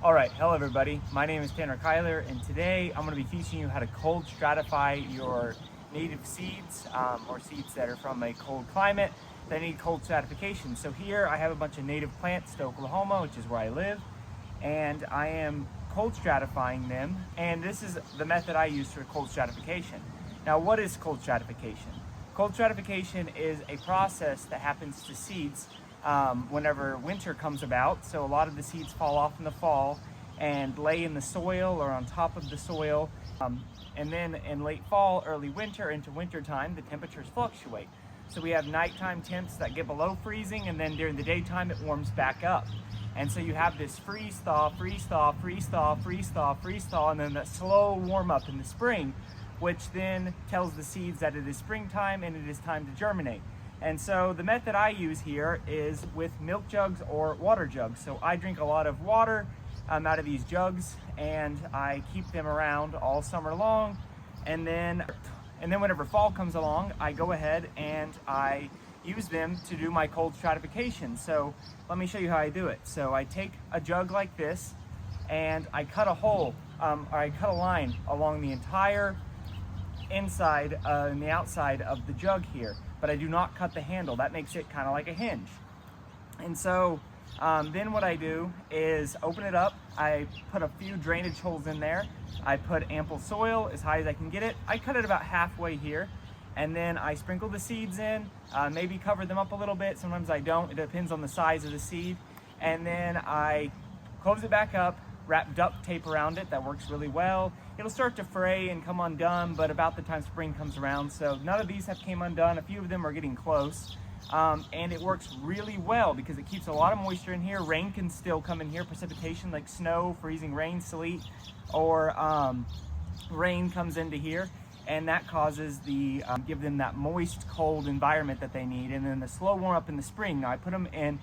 Alright, hello everybody. My name is Tanner Kyler, and today I'm going to be teaching you how to cold stratify your native seeds or seeds that are from a cold climate that need cold stratification. So here I have a bunch of native plants to Oklahoma, which is where I live, and I am cold stratifying them, and this is the method I use for cold stratification. Now, what is cold stratification? Cold stratification is a process that happens to seeds whenever winter comes about. So a lot of the seeds fall off in the fall and lay in the soil or on top of the soil. And then in late fall, early winter into winter time, the temperatures fluctuate. So we have nighttime temps that get below freezing, and then during the daytime it warms back up. And so you have this freeze thaw, freeze thaw, freeze thaw, freeze thaw, freeze thaw, and then that slow warm up in the spring, which then tells the seeds that it is springtime and it is time to germinate. And so the method I use here is with milk jugs or water jugs. So I drink a lot of water out of these jugs, and I keep them around all summer long. And then whenever fall comes along, I go ahead and I use them to do my cold stratification. So let me show you how I do it. So I take a jug like this and I cut a hole, or I cut a line along the entire inside and the outside of the jug here, but I do not cut the handle. That makes it kind of like a hinge. And so then what I do is open it up. I put a few drainage holes in there. I put ample soil as high as I can get it. I cut it about halfway here, and then I sprinkle the seeds in, maybe cover them up a little bit. Sometimes I don't. It depends on the size of the seed. And then I close it back up, wrap duct tape around it. That works really well. It'll start to fray and come undone, but about the time spring comes around. So none of these have came undone. A few of them are getting close. And it works really well because it keeps a lot of moisture in here. Rain can still come in here. Precipitation like snow, freezing rain, sleet, or rain comes into here, and that causes the give them that moist, cold environment that they need. And then the slow warm up in the spring. Now I put them in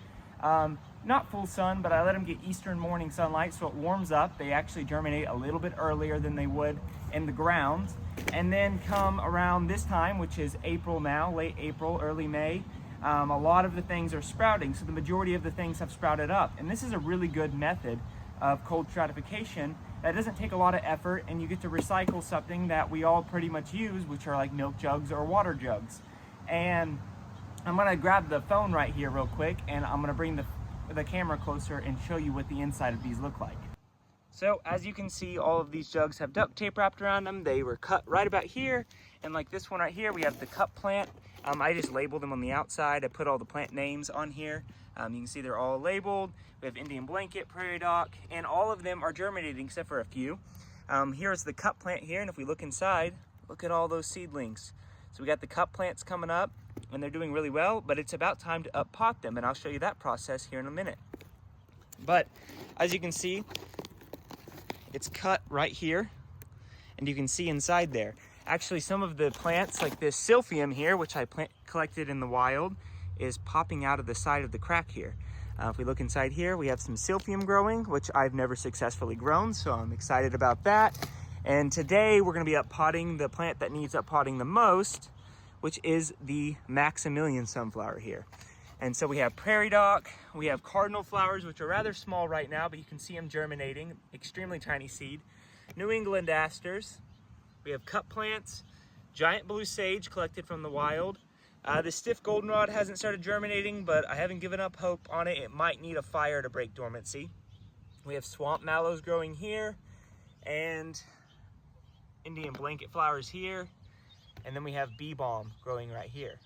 not full sun, but I let them get eastern morning sunlight, so it warms up. They actually germinate a little bit earlier than they would in the ground. And then come around this time, which is April now, late April, early May, a lot of the things are sprouting. So the majority of the things have sprouted up. And this is a really good method of cold stratification that doesn't take a lot of effort, and you get to recycle something that we all pretty much use, which are like milk jugs or water jugs. And I'm gonna grab the phone right here real quick, and I'm gonna bring the camera closer and show you what the inside of these look like. So as you can see, all of these jugs have duct tape wrapped around them. They were cut right about here, and like this one right here, we have the cup plant. I just labeled them on the outside. I put all the plant names on here. You can see they're all labeled. We have Indian blanket, prairie dock, and all of them are germinating except for a few. Here's the cup plant here, and if we look inside, look at all those seedlings. So we got the cup plants coming up, and they're doing really well, but it's about time to up pot them, and I'll show you that process here in a minute. But as you can see, it's cut right here, and you can see inside there. Actually, some of the plants, like this silphium here, which I collected in the wild, is popping out of the side of the crack here. If we look inside here, we have some silphium growing, which I've never successfully grown, so I'm excited about that. And today we're going to be up potting the plant that needs up potting the most, which is the Maximilian sunflower here. And so we have prairie dock, we have cardinal flowers, which are rather small right now, but you can see them germinating, extremely tiny seed. New England asters, we have cup plants, giant blue sage collected from the wild. The stiff goldenrod hasn't started germinating, but I haven't given up hope on it. It might need a fire to break dormancy. We have swamp mallows growing here, and Indian blanket flowers here. And then we have bee balm growing right here.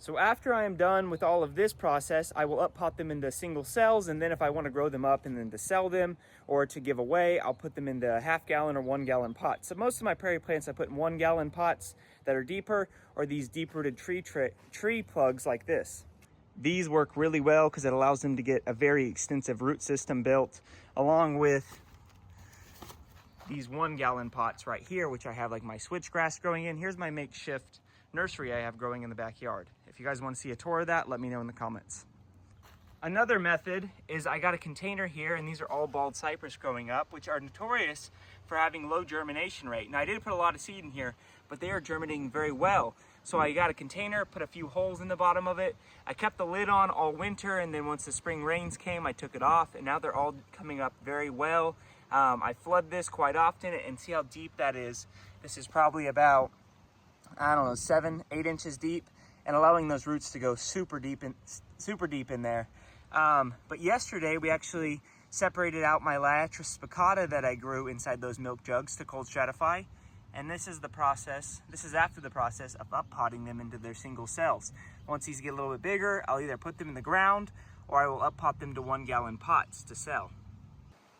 So after I am done with all of this process, I will up pot them into single cells, and then if I want to grow them up and then to sell them or to give away, I'll put them into half-gallon or 1-gallon pots. So most of my prairie plants I put in 1-gallon pots that are deeper, or these deep-rooted tree plugs like this. These work really well because it allows them to get a very extensive root system built, along with these 1-gallon pots right here, which I have like my switchgrass growing in. Here's my makeshift nursery I have growing in the backyard. If you guys want to see a tour of that, let me know in the comments. Another method is I got a container here, and these are all bald cypress growing up, which are notorious for having low germination rate. Now I did put a lot of seed in here, but they are germinating very well. So I got a container, put a few holes in the bottom of it. I kept the lid on all winter, and then once the spring rains came, I took it off, and now they're all coming up very well. I flood this quite often, and see how deep that is. This is probably about, I don't know, 7-8 inches deep, and allowing those roots to go super deep in there. But yesterday we actually separated out my Liatris spicata that I grew inside those milk jugs to cold stratify. And this is the process, this is after the process of up potting them into their single cells. Once these get a little bit bigger, I'll either put them in the ground or I will up pot them to 1-gallon pots to sell.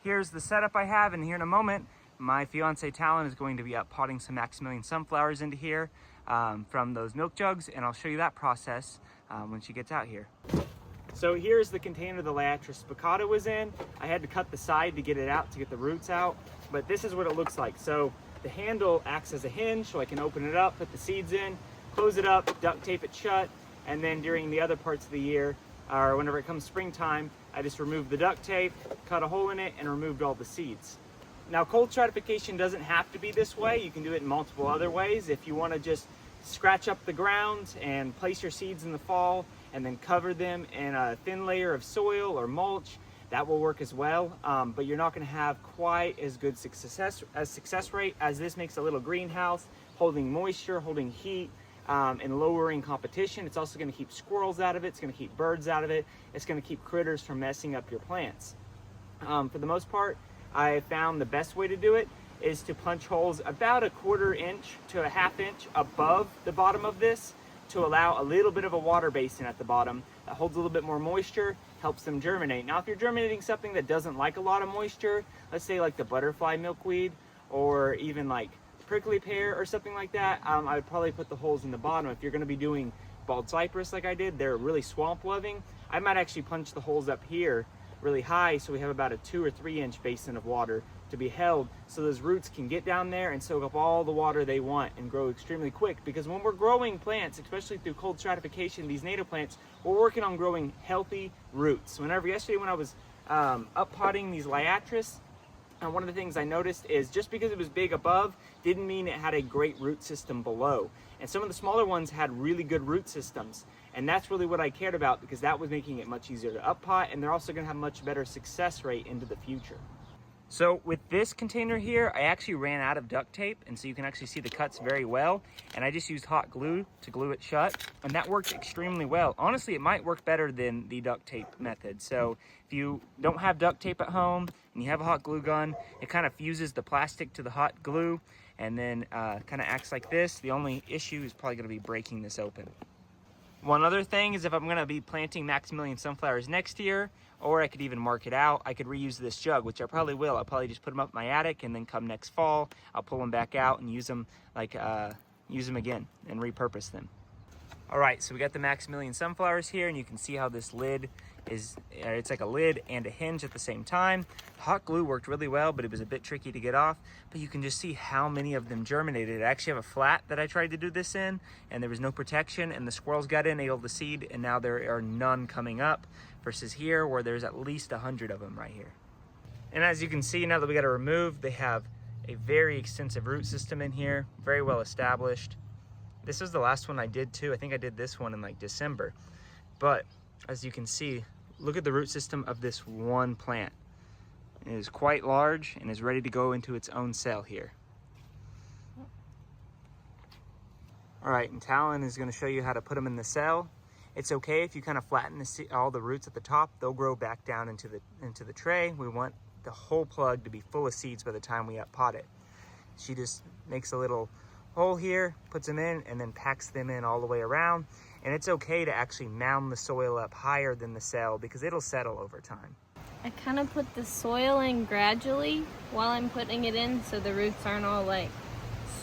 Here's the setup I have, and here in a moment, my fiance Talon is going to be up potting some Maximilian sunflowers into here from those milk jugs, and I'll show you that process when she gets out here. So here's the container the Liatris spicata was in. I had to cut the side to get it out, to get the roots out, but this is what it looks like. So the handle acts as a hinge, so I can open it up, put the seeds in, close it up, duct tape it shut, and then during the other parts of the year, or whenever it comes springtime, I just remove the duct tape, cut a hole in it, and removed all the seeds. Now, cold stratification doesn't have to be this way. You can do it in multiple other ways. If you want to just scratch up the ground and place your seeds in the fall and then cover them in a thin layer of soil or mulch, that will work as well. But you're not going to have quite as good success rate, as this makes a little greenhouse, holding moisture, holding heat, and lowering competition. It's also going to keep squirrels out of it. It's going to keep birds out of it. It's going to keep critters from messing up your plants. For the most part, I found the best way to do it is to punch holes about 1/4 inch to 1/2 inch above the bottom of this to allow a little bit of a water basin at the bottom that holds a little bit more moisture, helps them germinate. Now, if you're germinating something that doesn't like a lot of moisture, let's say like the butterfly milkweed or even like prickly pear or something like that, I would probably put the holes in the bottom. If you're going to be doing bald cypress like I did, they're really swamp loving, I might actually punch the holes up here really high so we have about a 2 or 3 inch basin of water to be held, so those roots can get down there and soak up all the water they want and grow extremely quick. Because when we're growing plants, especially through cold stratification, these native plants, we're working on growing healthy roots. Yesterday when I was up potting these Liatris, one of the things I noticed is just because it was big above didn't mean it had a great root system below. And some of the smaller ones had really good root systems. And that's really what I cared about, because that was making it much easier to up pot, and they're also going to have much better success rate into the future. So with this container here, I actually ran out of duct tape, and so you can actually see the cuts very well. And I just used hot glue to glue it shut, and that worked extremely well. Honestly, it might work better than the duct tape method. So if you don't have duct tape at home and you have a hot glue gun, it kind of fuses the plastic to the hot glue and then kind of acts like this. The only issue is probably going to be breaking this open. One other thing is, if I'm going to be planting Maximilian sunflowers next year, or I could even mark it out, I could reuse this jug, which I probably will. I'll probably just put them up in my attic, and then come next fall, I'll pull them back out and use them again and repurpose them. All right, so we got the Maximilian sunflowers here, and you can see how this lid is, it's like a lid and a hinge at the same time. Hot glue worked really well, but it was a bit tricky to get off. But you can just see how many of them germinated. I actually have a flat that I tried to do this in, and there was no protection, and the squirrels got in, ate all the seed, and now there are none coming up, versus here where there's at least 100 of them right here. And as you can see, now that we got it removed, they have a very extensive root system in here, very well established. This was the last one I did too. I think I did this one in like December. But as you can see, look at the root system of this one plant. It is quite large and is ready to go into its own cell here. All right, and Talon is going to show you how to put them in the cell. It's okay if you kind of flatten all the roots at the top. They'll grow back down into the tray. We want the whole plug to be full of seeds by the time we up pot it. She just makes a little hole here, puts them in, and then packs them in all the way around. And it's okay to actually mound the soil up higher than the cell, because it'll settle over time. I kind of put the soil in gradually while I'm putting it in, so the roots aren't all like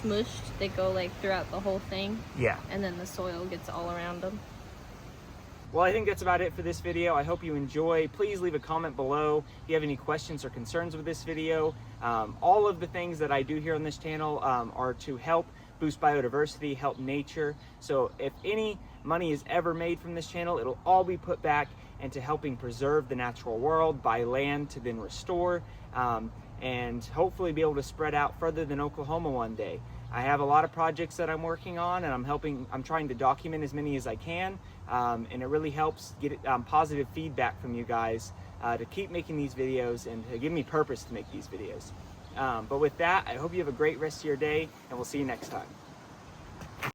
smushed. They go like throughout the whole thing. Yeah. And then the soil gets all around them. Well, I think that's about it for this video. I hope you enjoy. Please leave a comment below if you have any questions or concerns with this video. All of the things that I do here on this channel are to help boost biodiversity, help nature. So if any money is ever made from this channel, it'll all be put back into helping preserve the natural world, buy land to then restore, and hopefully be able to spread out further than Oklahoma one day. I have a lot of projects that I'm working on, and I'm trying to document as many as I can, and it really helps get positive feedback from you guys to keep making these videos and to give me purpose to make these videos. But with that, I hope you have a great rest of your day, and we'll see you next time.